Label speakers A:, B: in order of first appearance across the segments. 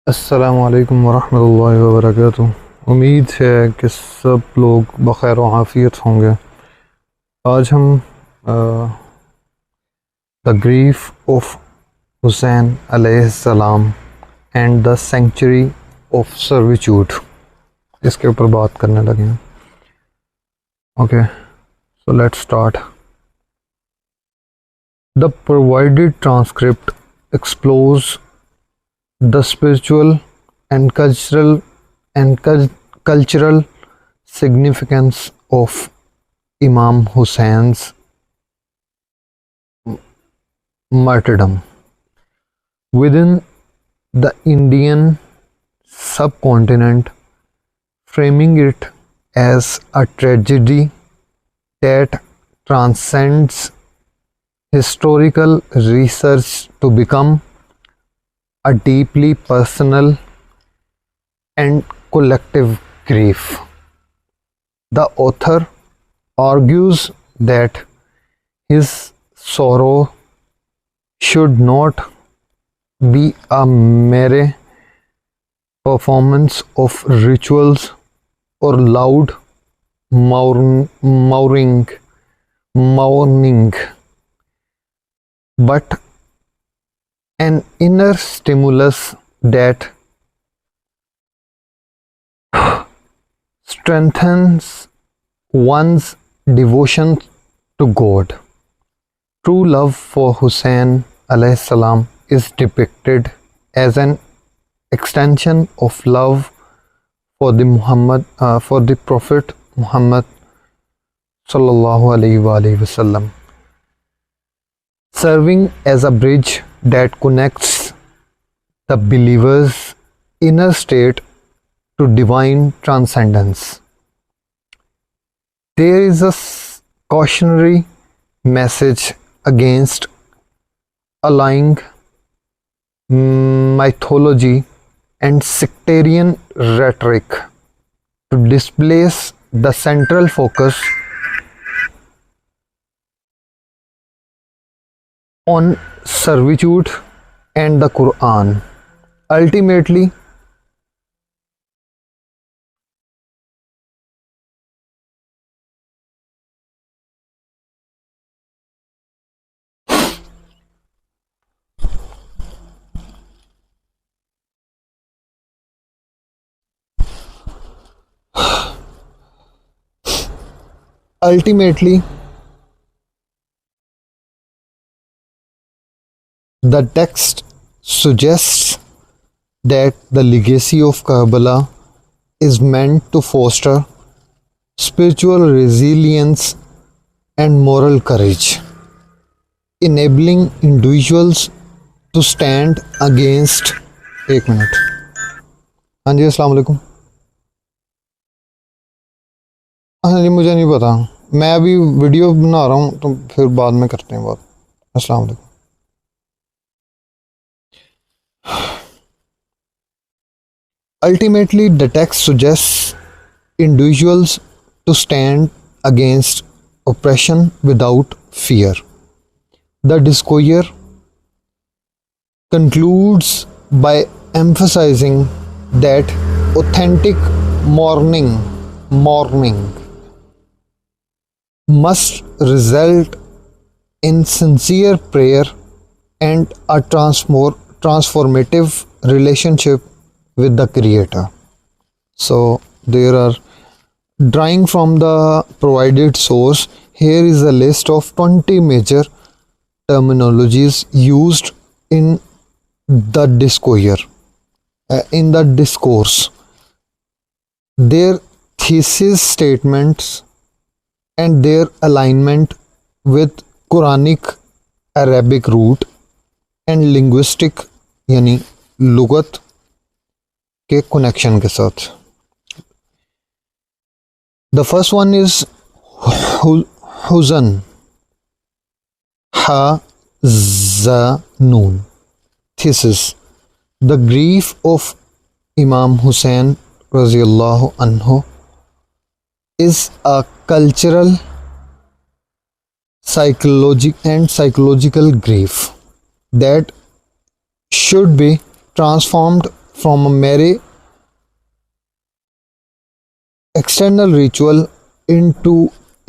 A: अस्सलामु अलैकुम वरहमतुल्लाहि वबरकातुह। उम्मीद है कि सब लोग बखैर व आफियत होंगे। आज हम द ग्रीफ ऑफ हुसैन अलैहिस्सलाम and the century of servitude इसके ऊपर बात करने लगे हैं। Okay, so let's start. The provided transcript explores the spiritual and cultural significance of Imam Hussein's martyrdom within the Indian subcontinent, framing it as a tragedy that transcends historical research to become a deeply personal and collective grief. The author argues that his sorrow should not be a mere performance of rituals or loud mourning, but an inner stimulus that strengthens one's devotion to God. True love for Hussein alayhi salam is depicted as an extension of love for the Prophet Muhammad sallallahu alaihi wasallam, serving as a bridge that connects the believer's inner state to divine transcendence. There is a cautionary message against allowing mythology and sectarian rhetoric to displace the central focus on servitude and the Quran. Ultimately, the text suggests that the legacy of Karbala is meant to foster spiritual resilience and moral courage, enabling individuals to stand against. एक minute, हाँ जी, अस्सलाम वालेकुम। हाँ जी, मुझे नहीं पता, मैं अभी वीडियो बना रहा हूँ तो फिर बाद में करते हैं बात। अस्सलाम वालेकुम। Ultimately, the text suggests individuals to stand against oppression without fear. The discourse concludes by emphasizing that authentic mourning must result in sincere prayer and a transformative relationship with the Creator. So there are, drawing from the provided source, here is a list of 20 major terminologies used in the discourse, their thesis statements and their alignment with Quranic Arabic root and linguistic यानी लुगत के connection के साथ. The first one is Huzan, Ha-za-nun. Thesis: the grief of Imam Hussein Raziyallahu Anhu is a cultural, psychological grief that should be transformed from a mere external ritual into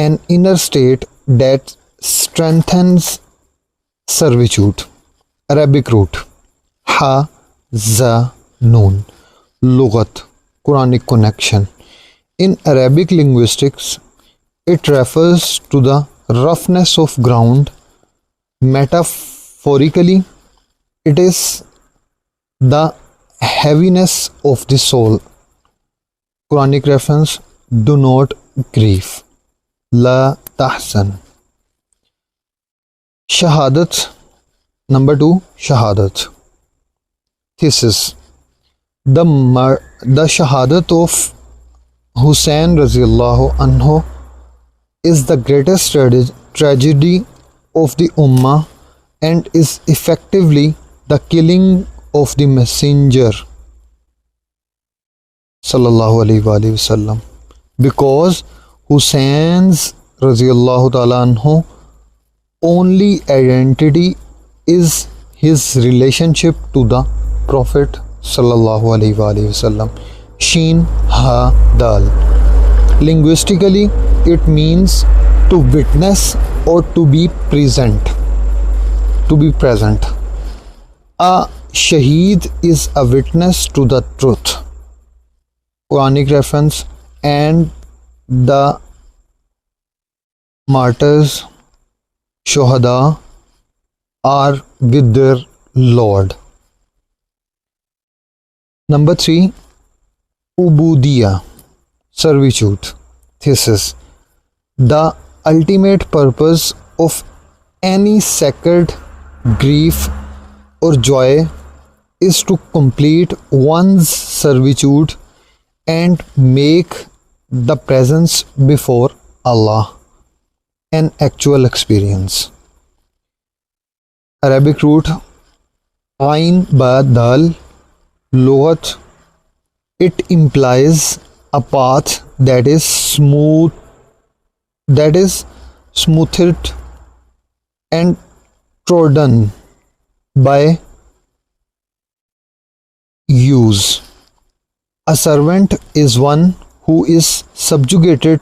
A: an inner state that strengthens servitude. Arabic root Ha Za Noon. Lughat, Quranic connection. In Arabic linguistics, it refers to the roughness of ground. Metaphorically, it is the heaviness of the soul. Quranic reference: do not grieve. La tahzan. Shahadat. Number 2, Shahadat. Thesis: the Shahadat of Hussein Raziyallahu Anhu is the greatest tragedy of the Ummah and is effectively the killing of the Messenger Sallallahu Alaihi Wasallam, because Hussein's Raziyallahu Ta'ala Anhu only identity is his relationship to the Prophet Sallallahu Alaihi Wasallam. Sheen Ha Dal. Linguistically, it means to witness or to be present. To be present. A Shaheed is a witness to the truth. Quranic reference: and the martyrs, Shuhada, are with their Lord. Number 3, Ubudiyya, servitude. Thesis: the ultimate purpose of any sacred grief or joy is to complete one's servitude and make the presence before Allah an actual experience. Arabic root Ain Ba Dal. Lughat: it implies a path that is smoothed and trodden by use. A servant is one who is subjugated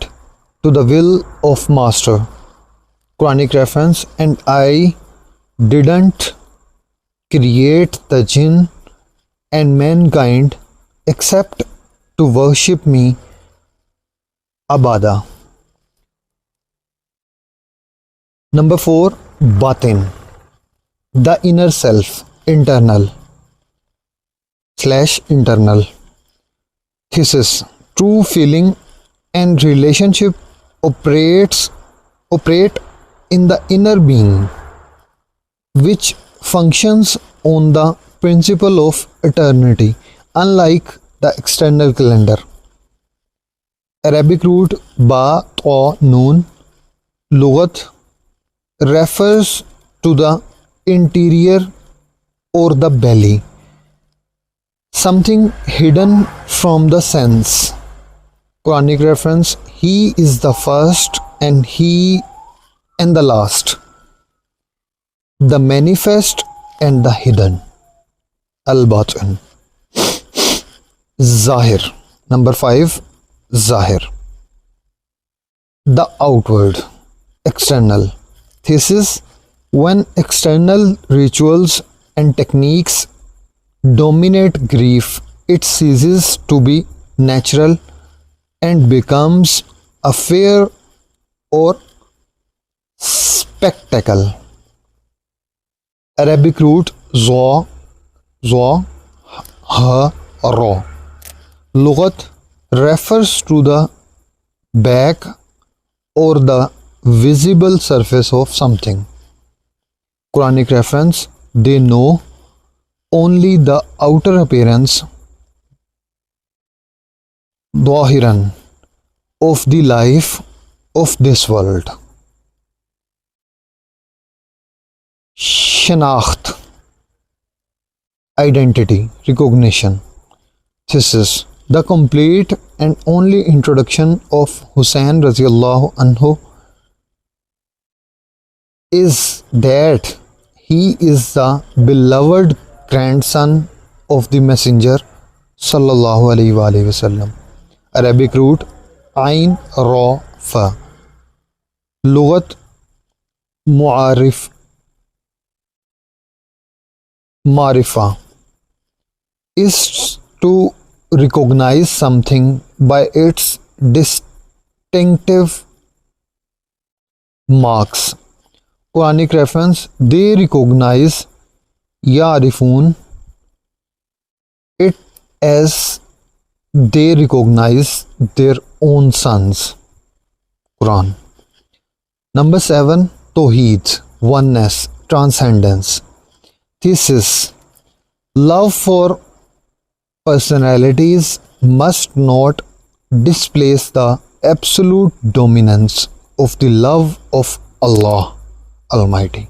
A: to the will of master. Quranic reference: and I didn't create the jinn and mankind except to worship me. Abada. Number 4, Batin, the inner self, internal / internal. Thesis: true feeling and relationship operate in the inner being, which functions on the principle of eternity, unlike the external calendar. Arabic root Ba Ta Noon. Lughat: refers to the interior or the belly, something hidden from the sense. Quranic reference: he is the first and the last, the manifest and the hidden. Al-Batin. Zahir. Number 5, Zahir, the outward, external. Thesis: when external rituals and techniques dominate grief, it ceases to be natural and becomes a fair or spectacle. Arabic root Za, Ha, Ra. Lughat: refers to the back or the visible surface of something. Quranic reference: they know only the outer appearance, Dhahiran, of the life of this world. Shanakht, identity, recognition. Thesis: the complete and only introduction of Hussein Raziyallahu Anhu is that he is the beloved grandson of the Messenger सल्लल्लाहु अलैहि वसल्लम। Arabic root आइन रा फ। लुगत Muarif मारिफा is to recognize something by its distinctive marks. Quranic reference, they recognize yarifun it as they recognize their own sons. Quran. Number 7, Tawheed, oneness, transcendence. Thesis, love for personalities must not displace the absolute dominance of the love of Allah Almighty.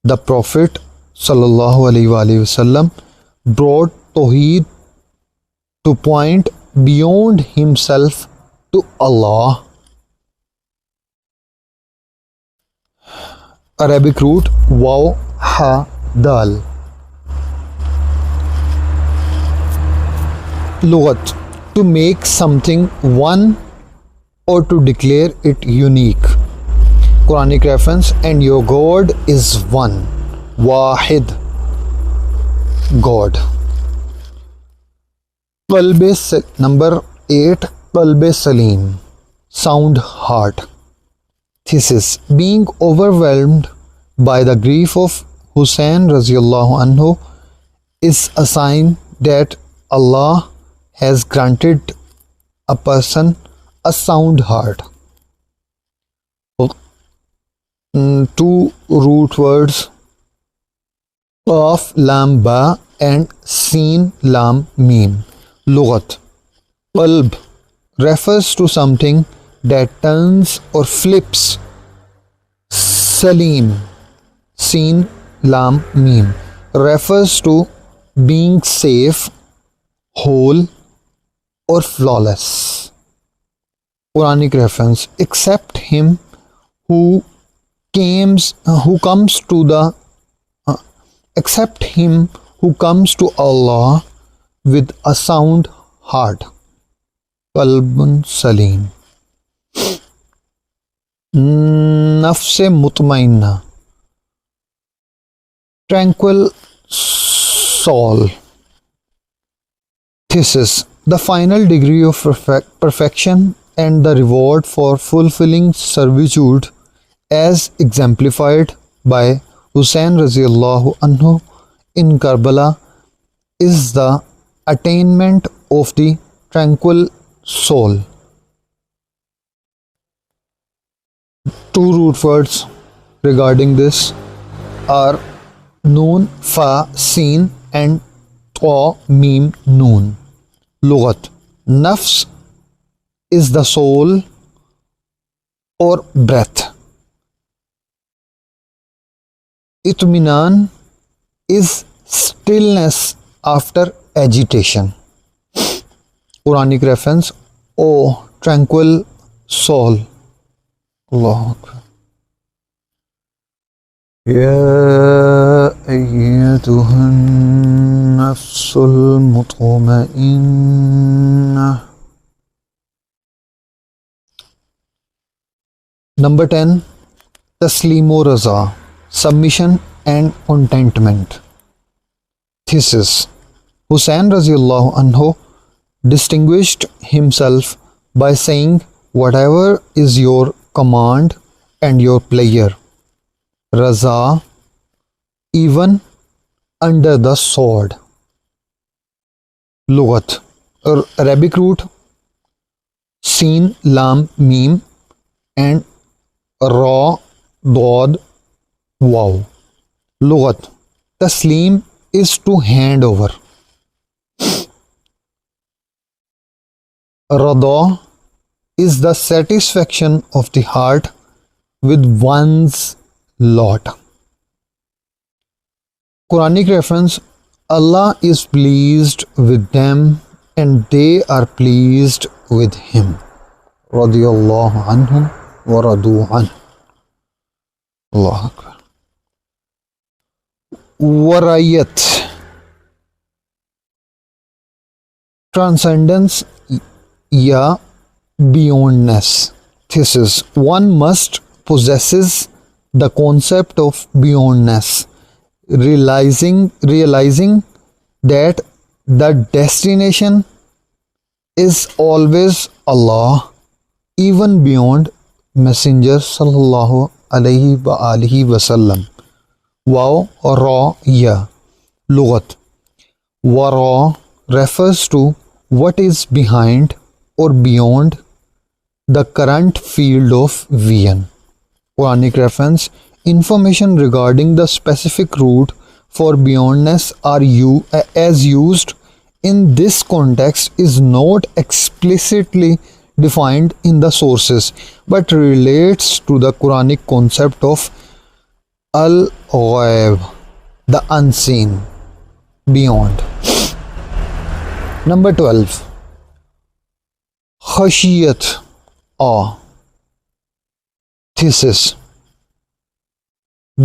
A: The Prophet sallallahu alaihi wasallam brought Tawheed to point beyond himself to Allah. Arabic root waw ha dal. Lugat, to make something one or to declare it unique. Quranic reference, and your God is one, Wahid, God. Number 8, Qalb Salim, sound heart. Thesis, being overwhelmed by the grief of Hussein Raziyallahu Anhu is a sign that Allah has granted a person a sound heart. Two root words Qaf lam ba and Sin lam mim. Lugat, qalb refers to something that turns or flips. Salim, Sin lam mim, refers to being safe, whole or flawless. Quranic reference, except him who comes to Allah with a sound heart. Qalbun Salim. Nafse Mutmainna, tranquil soul. Thesis, the final degree of perfection and the reward for fulfilling servitude as exemplified by Hussein Raziyallahu Anhu in Karbala is the attainment of the tranquil soul. Two root words regarding this are Noon Fa Sin and Ta Mim Noon. Lugat, nafs is the soul or breath. Itminan is stillness after agitation. Quranic reference, O tranquil soul. Allahu Akbar. يا أيتها النفس المطمئنة. Number 10, Taslimu Raza, submission and contentment. Thesis, Hussein Raziyallahu Anhu distinguished himself by saying, whatever is your command and your pleasure, Raza, even under the sword. Lugat, Arabic root Sin Lam Mim and Ra Dod Waw. Lugat, Taslim is to hand over. Rada is the satisfaction of the heart with one's lot. Quranic reference, Allah is pleased with them and they are pleased with him. Radiyallahu anhum wa radu anhu. Allahu Akbar. Warayat, Transcendence या beyondness. Thesis: one must possesses the concept of beyondness, realizing that the destination is always Allah, even beyond Messenger sallallahu alaihi wasallam. Wow, ra ya. Lughat: wara refers to what is behind or beyond the current field of vision. Quranic reference: information regarding the specific route for beyondness as used in this context is not explicitly defined in the sources, but relates to the Quranic concept of al-ghaib, the unseen, beyond. Number 12. Khashiyat, awe. Thesis: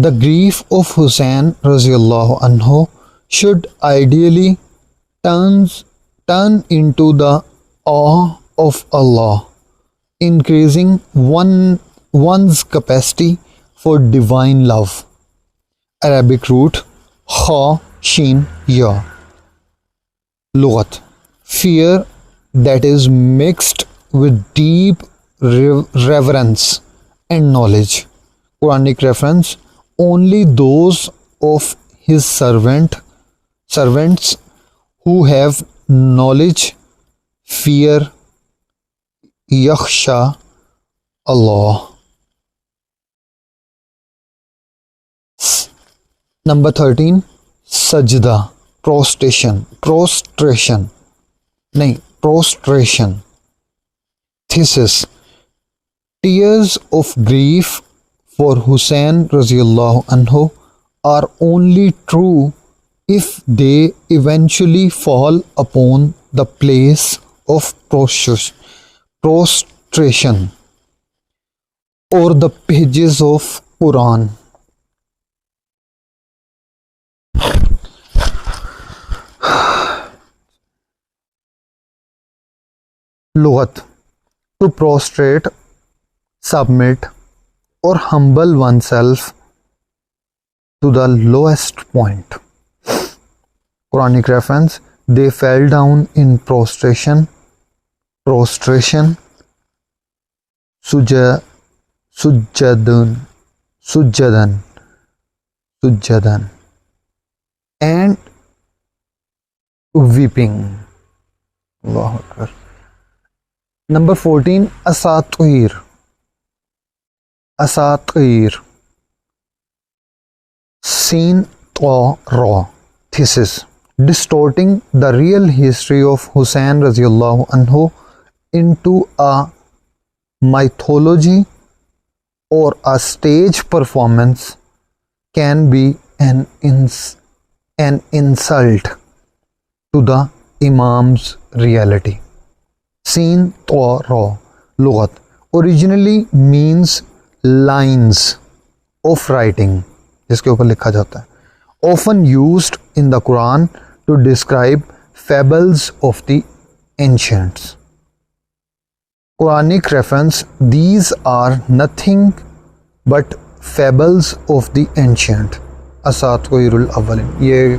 A: the grief of Hussein Raziyallahu Anhu should ideally turn into the awe of Allah, increasing one's capacity for divine love. Arabic root: kha shin ya. Lughat: fear that is mixed with deep reverence and knowledge. Quranic reference: only those of his servants who have knowledge fear yakhsha Allah. Number 13. Sajda, prostration. Thesis: tears of grief for Hussein Raziyallahu Anhu are only true if they eventually fall upon the place of prostration or the pages of Quran. Lughat: to prostrate, submit, or humble oneself to the lowest point. Quranic reference: they fell down in prostration, sujadan, and weeping. Allahu Akbar. Number 14. Asatir. Seen ta ra. Thesis: distorting the real history of Hussein Raziyallahu Anhu into a mythology or a stage performance can be an insult to the Imam's reality. Seen ta ra. Lughat: originally means lines of writing, जिसके ऊपर लिखा जाता है, often used in the Quran to describe fables of the ancients. Quranic reference: these are nothing but fables of the ancient. असातिरुल अव्वलिन. ये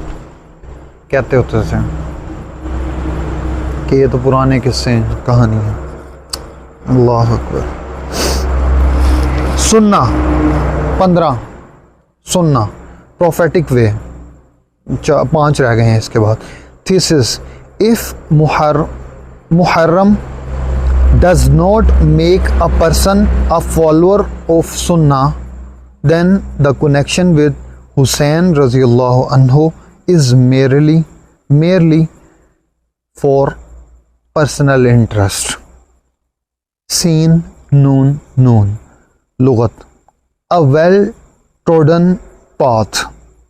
A: कहते होते थे कि ये तो पुराने किस्से हैं, कहानी है. अल्लाह अकबर. सुन्ना 15. सुन्ना prophetic way. 5 रह गए हैं इसके बाद. Thesis: if Muharram does not make a person a follower of Sunnah, then the connection with Hussein Raziyallahu Anhu is merely for personal interest. Seen noon. Lughat: a well-trodden path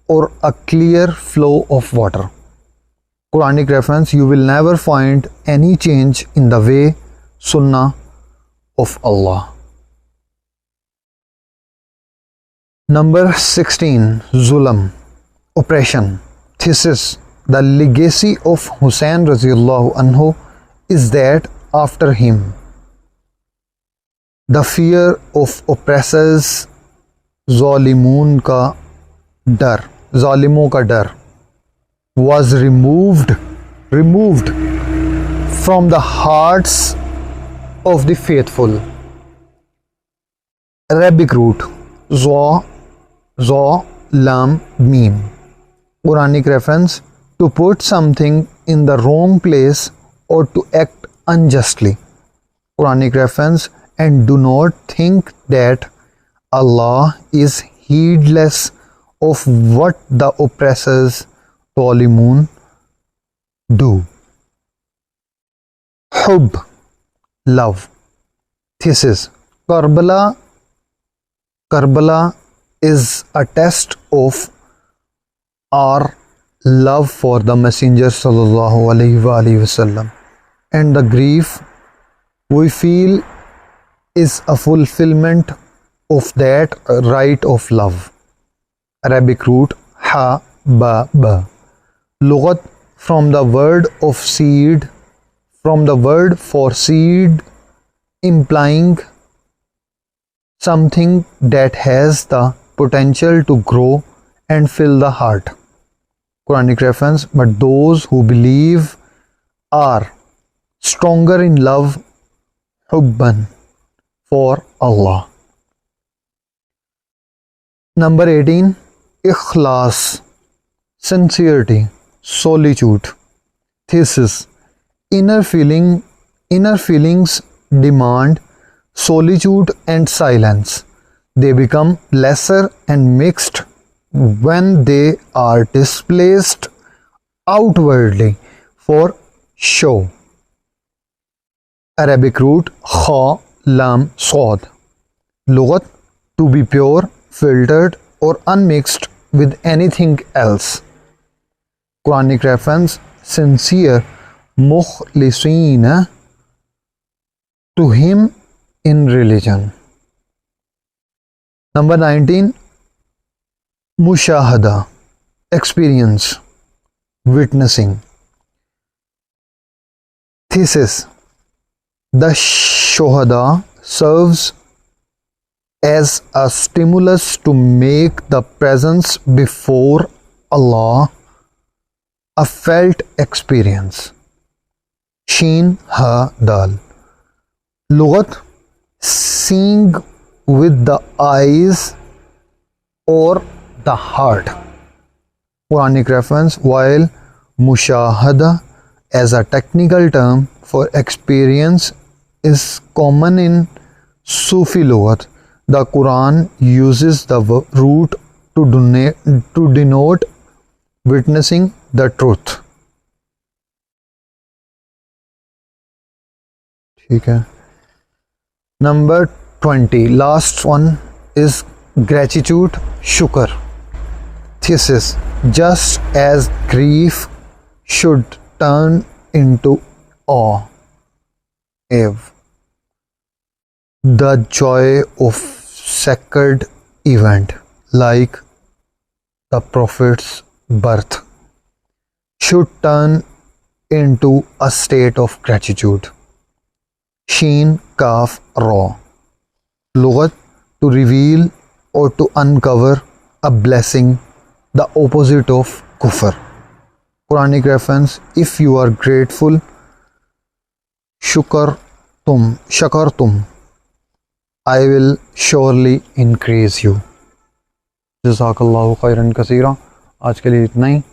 A: or a clear flow of water. Quranic reference: you will never find any change in the way Sunnah of Allah. Number 16. Zulm, oppression. Thesis: the legacy of Hussein Raziyallahu Anhu is that after him the fear of oppressors, ज़ालिमून का डर, ज़ालिमों का डर, was removed from the hearts of the faithful. Arabic root ज़ा lam mim. Quranic reference: to put something in the wrong place or to act unjustly. Quranic reference: and do not think that Allah is heedless of what the oppressors, ظالمون, do. Hub, love. Thesis: Karbala is a test of our love for the Messenger sallallahu alaihi wasallam, and the grief we feel is a fulfillment of that right of love. Arabic root ha ba ba. Lughat: from the word of seed, from the word for seed, implying something that has the potential to grow and fill the heart. Quranic reference: but those who believe are stronger in love, hubban, for Allah. Number 18, ikhlas, sincerity, solitude. Thesis: inner feelings demand solitude and silence. They become lesser and mixed when they are displaced outwardly for show. Arabic root kha lam sod. Lughat: to be pure, filtered or unmixed with anything else. Quranic reference: sincere, mukhlisina, to him in religion. Number 19, mushahada, experience, witnessing. Thesis: the shohada serves as a stimulus to make the presence before Allah a felt experience. Sheen ha dal. Lughat: seeing with the eyes or the heart. Quranic reference: while mushahada as a technical term for experience is common in Sufi lughat, the Quran uses the root to denote witnessing the truth. ठीक है. Number 20, last one is gratitude, shukr. Thesis: just as grief should turn into awe, the joy of sacred event like the Prophet's birth should turn into a state of gratitude. Sheen Kaf Ra. Lughat: to reveal or to uncover a blessing, the opposite of kufr. Quranic reference: if you are grateful, shakartum, I will surely increase you. जज़ाकल्लाहु खैरन कसीरा. आज के लिए इतना ही.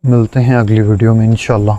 A: मिलते हैं अगली video में इंशाल्लाह.